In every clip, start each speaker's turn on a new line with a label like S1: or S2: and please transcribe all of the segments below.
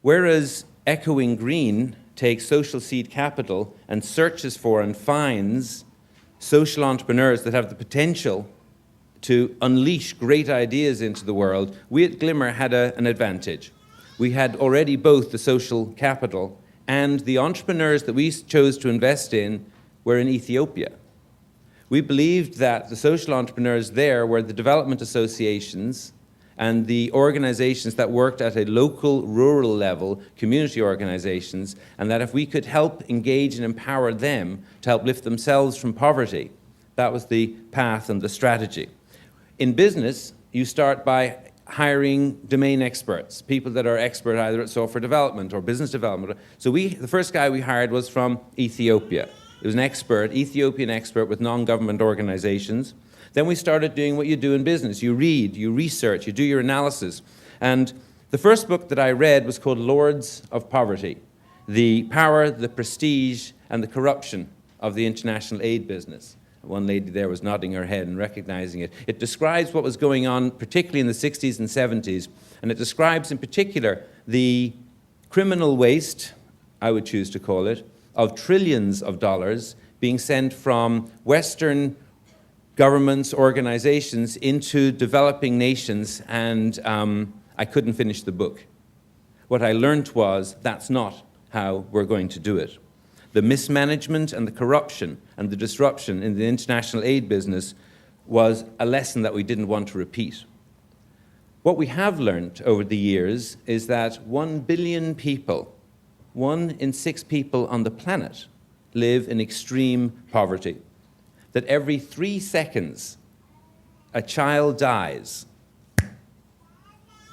S1: Whereas Echoing Green takes social seed capital and searches for and finds social entrepreneurs that have the potential to unleash great ideas into the world, we at Glimmer had an advantage. We had already both the social capital and the entrepreneurs that we chose to invest in were in Ethiopia. We believed that the social entrepreneurs there were the development associations and the organizations that worked at a local, rural level, community organizations, and that if we could help engage and empower them to help lift themselves from poverty, that was the path and the strategy. In business, you start by hiring domain experts, people that are expert either at software development or business development. So the first guy we hired was from Ethiopia. It was an expert, Ethiopian expert with non-government organizations. Then we started doing what you do in business. You read, you research, you do your analysis. And the first book that I read was called Lords of Poverty: The Power, the Prestige, and the Corruption of the International Aid Business. One lady there was nodding her head and recognizing it. It describes what was going on, particularly in the 60s and 70s, and it describes in particular the criminal waste, I would choose to call it, of trillions of dollars being sent from Western governments, organizations into developing nations, and I couldn't finish the book. What I learned was that's not how we're going to do it. The mismanagement and the corruption and the disruption in the international aid business was a lesson that we didn't want to repeat. What we have learned over the years is that 1 billion people, 1 in 6 people on the planet, live in extreme poverty. That every 3 seconds, a child dies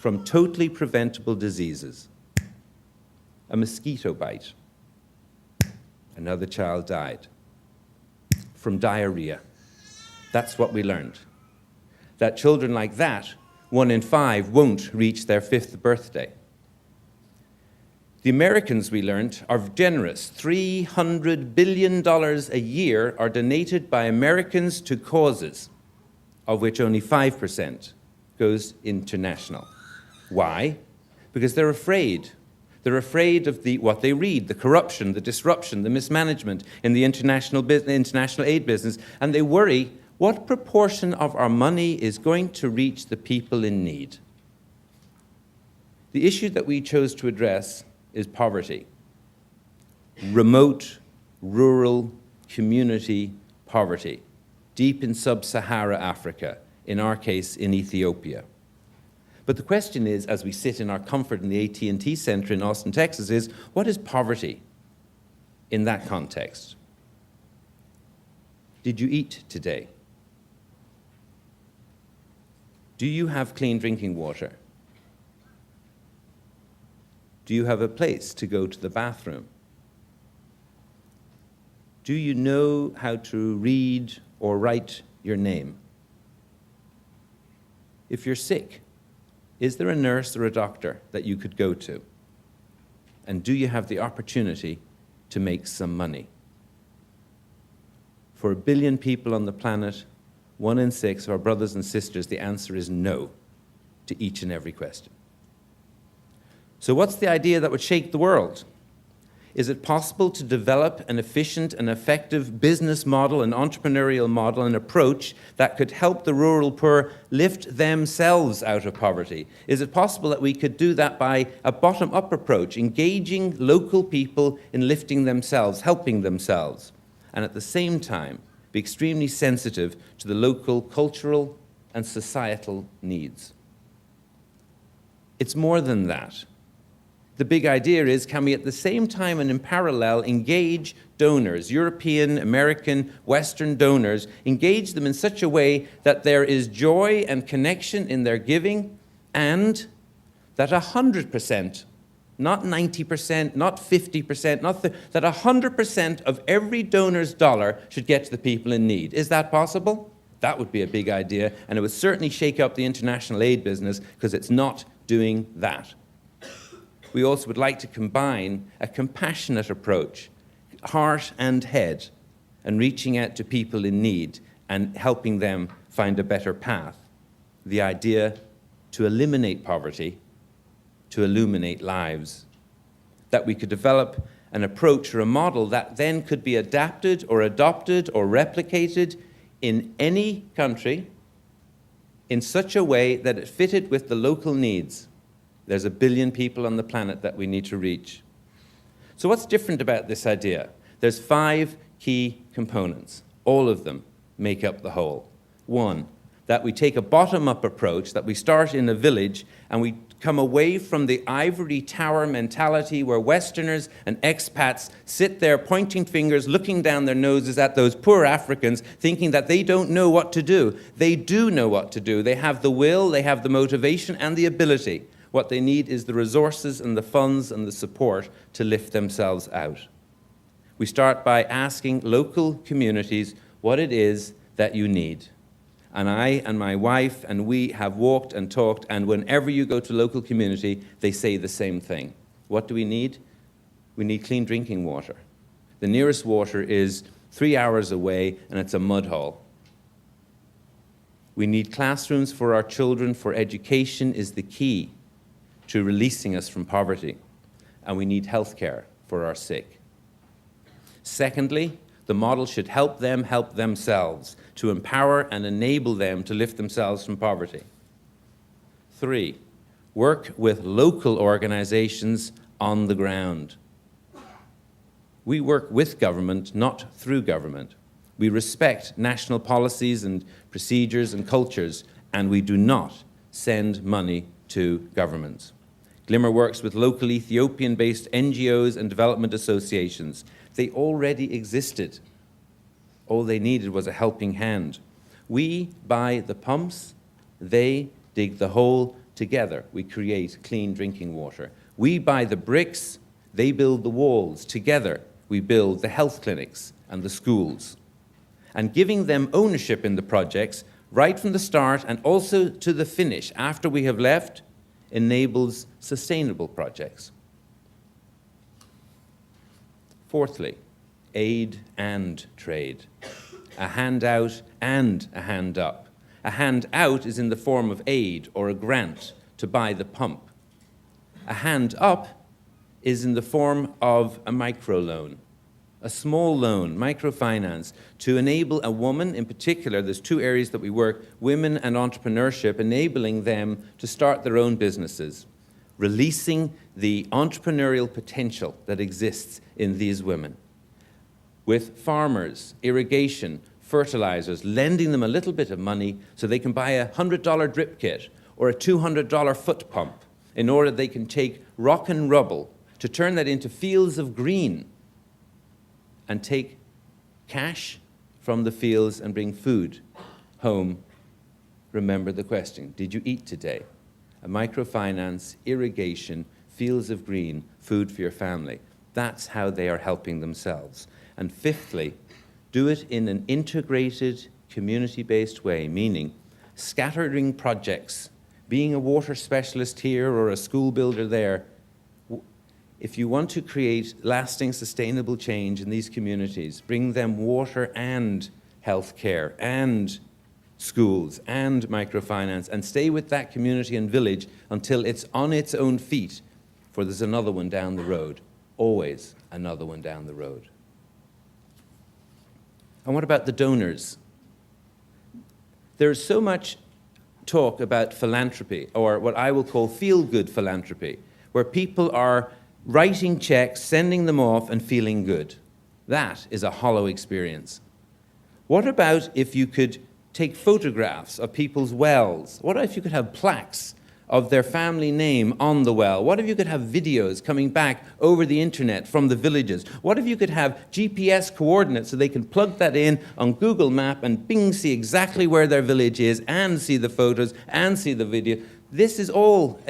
S1: from totally preventable diseases. A mosquito bite. Another child died from diarrhea. That's what we learned. That children like that, 1 in 5, won't reach their 5th birthday. The Americans, we learned, are generous. $300 billion a year are donated by Americans to causes, of which only 5% goes international. Why? Because they're afraid. They're afraid of what they read, the corruption, the disruption, the mismanagement in the international aid business, and they worry what proportion of our money is going to reach the people in need. The issue that we chose to address is poverty. Remote, rural, community poverty, deep in sub-Sahara Africa, in our case, in Ethiopia. But the question is, as we sit in our comfort in the AT&T Center in Austin, Texas, is what is poverty in that context? Did you eat today? Do you have clean drinking water? Do you have a place to go to the bathroom? Do you know how to read or write your name? If you're sick, is there a nurse or a doctor that you could go to? And do you have the opportunity to make some money? For 1 billion people on the planet, 1 in 6 of our brothers and sisters, the answer is no to each and every question. So what's the idea that would shake the world? Is it possible to develop an efficient and effective business model, an entrepreneurial model, an approach that could help the rural poor lift themselves out of poverty? Is it possible that we could do that by a bottom-up approach, engaging local people in lifting themselves, helping themselves, and at the same time be extremely sensitive to the local cultural and societal needs? It's more than that. The big idea is, can we at the same time and in parallel engage donors, European, American, Western donors, engage them in such a way that there is joy and connection in their giving, and that 100%, not 90%, not 50%, that 100% of every donor's dollar should get to the people in need. Is that possible? That would be a big idea, and it would certainly shake up the international aid business, because it's not doing that. We also would like to combine a compassionate approach, heart and head, and reaching out to people in need and helping them find a better path. The idea to eliminate poverty, to illuminate lives that we could develop an approach or a model that then could be adapted or adopted or replicated in any country in such a way that it fitted with the local needs. There's 1 billion people on the planet that we need to reach. So what's different about this idea? There's 5 key components. All of them make up the whole. 1, that we take a bottom-up approach, that we start in a village and we come away from the ivory tower mentality where Westerners and expats sit there pointing fingers, looking down their noses at those poor Africans, thinking that they don't know what to do. They do know what to do. They have the will, they have the motivation and the ability. What they need is the resources and the funds and the support to lift themselves out. We start by asking local communities what it is that you need. And I and my wife and we have walked and talked, and whenever you go to a local community, they say the same thing. What do we need? We need clean drinking water. The nearest water is 3 hours away, and it's a mud hole. We need classrooms for our children, for education is the key to releasing us from poverty. And we need health care for our sick. Secondly, the model should help them help themselves, to empower and enable them to lift themselves from poverty. 3, work with local organizations on the ground. We work with government, not through government. We respect national policies and procedures and cultures, and we do not send money to governments. Glimmer works with local Ethiopian-based NGOs and development associations. They already existed. All they needed was a helping hand. We buy the pumps, they dig the hole. Together, we create clean drinking water. We buy the bricks, they build the walls. Together, we build the health clinics and the schools. And giving them ownership in the projects, right from the start and also to the finish, after we have left, enables sustainable projects. Fourthly, aid and trade. A handout and a hand up. A hand out is in the form of aid or a grant to buy the pump. A hand up is in the form of a microloan, a small loan, microfinance, to enable a woman in particular. There's 2 areas that we work, women and entrepreneurship, enabling them to start their own businesses, releasing the entrepreneurial potential that exists in these women. With farmers, irrigation, fertilizers, lending them a little bit of money so they can buy a $100 drip kit or a $200 foot pump in order they can take rock and rubble to turn that into fields of green and take cash from the fields and bring food home. Remember the question, did you eat today? A microfinance, irrigation, fields of green, food for your family. That's how they are helping themselves. And fifthly, do it in an integrated, community-based way, meaning scattering projects, being a water specialist here or a school builder there. If you want to create lasting, sustainable change in these communities, bring them water and health care and schools and microfinance, and stay with that community and village until it's on its own feet, for there's another one down the road, always another one down the road. And what about the donors? There's so much talk about philanthropy, or what I will call feel-good philanthropy, where people are writing checks, sending them off, and feeling good. That is a hollow experience. What about if you could take photographs of people's wells? What if you could have plaques of their family name on the well? What if you could have videos coming back over the internet from the villages? What if you could have GPS coordinates so they can plug that in on Google Map and bing, see exactly where their village is and see the photos and see the video? This is all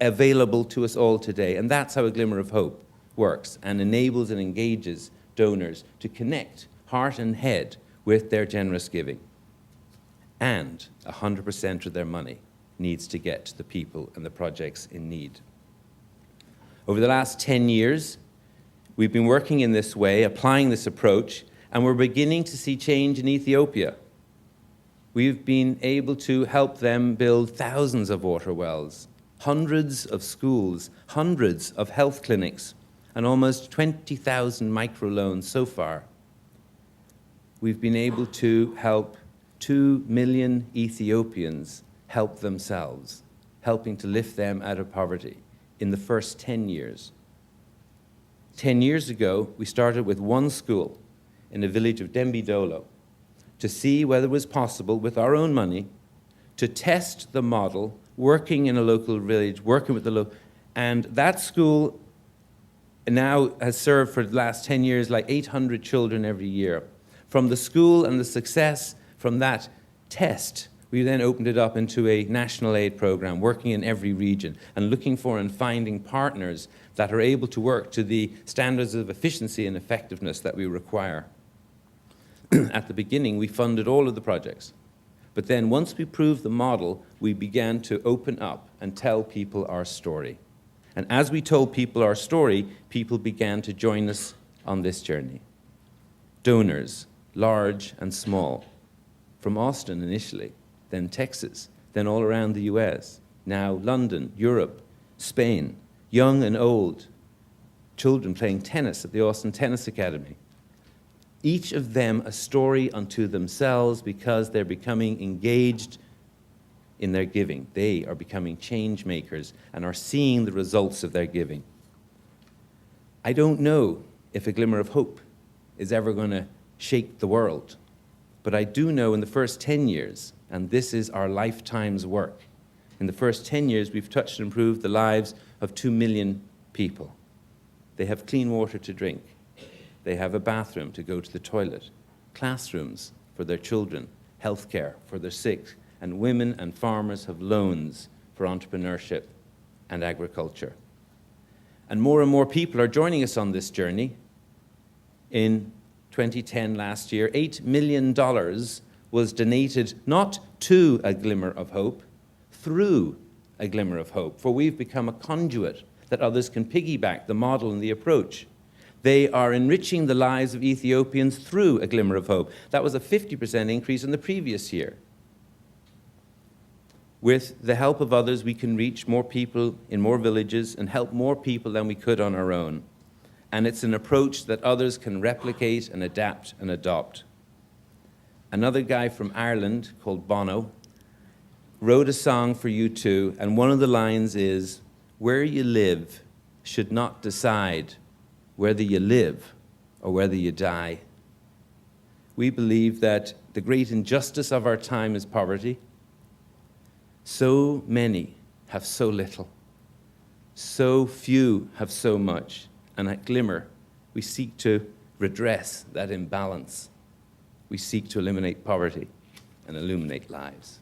S1: available to us all today, and that's how A Glimmer of Hope works and enables and engages donors to connect heart and head with their generous giving. And 100% of their money needs to get to the people and the projects in need. Over the last 10 years, we've been working in this way, applying this approach, and we're beginning to see change in Ethiopia. We've been able to help them build thousands of water wells, hundreds of schools, hundreds of health clinics, and almost 20,000 microloans so far, we've been able to help 2 million Ethiopians help themselves, helping to lift them out of poverty in the first 10 years. 10 years ago, we started with one school in a village of Dembidolo to see whether it was possible, with our own money, to test the model, working in a local village, working with the local, and that school now has served for the last 10 years like 800 children every year. From the school and the success from that test, we then opened it up into a national aid program, working in every region and looking for and finding partners that are able to work to the standards of efficiency and effectiveness that we require. At the beginning, we funded all of the projects. But then once we proved the model, we began to open up and tell people our story. And as we told people our story, people began to join us on this journey. Donors, large and small, from Austin initially, then Texas, then all around the US, now London, Europe, Spain, young and old, children playing tennis at the Austin Tennis Academy. Each of them a story unto themselves because they're becoming engaged in their giving. They are becoming change makers and are seeing the results of their giving. I don't know if a glimmer of hope is ever going to shake the world, but I do know in the first 10 years, and this is our lifetime's work, in the first 10 years we've touched and improved the lives of 2 million people. They have clean water to drink. They have a bathroom to go to the toilet, classrooms for their children, healthcare for their sick, and women and farmers have loans for entrepreneurship and agriculture. And more people are joining us on this journey. In 2010, last year, $8 million was donated not to a glimmer of hope, through a glimmer of hope, for we've become a conduit that others can piggyback the model and the approach. They are enriching the lives of Ethiopians through a glimmer of hope. That was a 50% increase in the previous year. With the help of others, we can reach more people in more villages and help more people than we could on our own. And it's an approach that others can replicate and adapt and adopt. Another guy from Ireland called Bono wrote a song for U2, and one of the lines is, "Where you live should not decide whether you live or whether you die." We believe that the great injustice of our time is poverty. So many have so little. So few have so much. And at Glimmer, we seek to redress that imbalance. We seek to eliminate poverty and illuminate lives.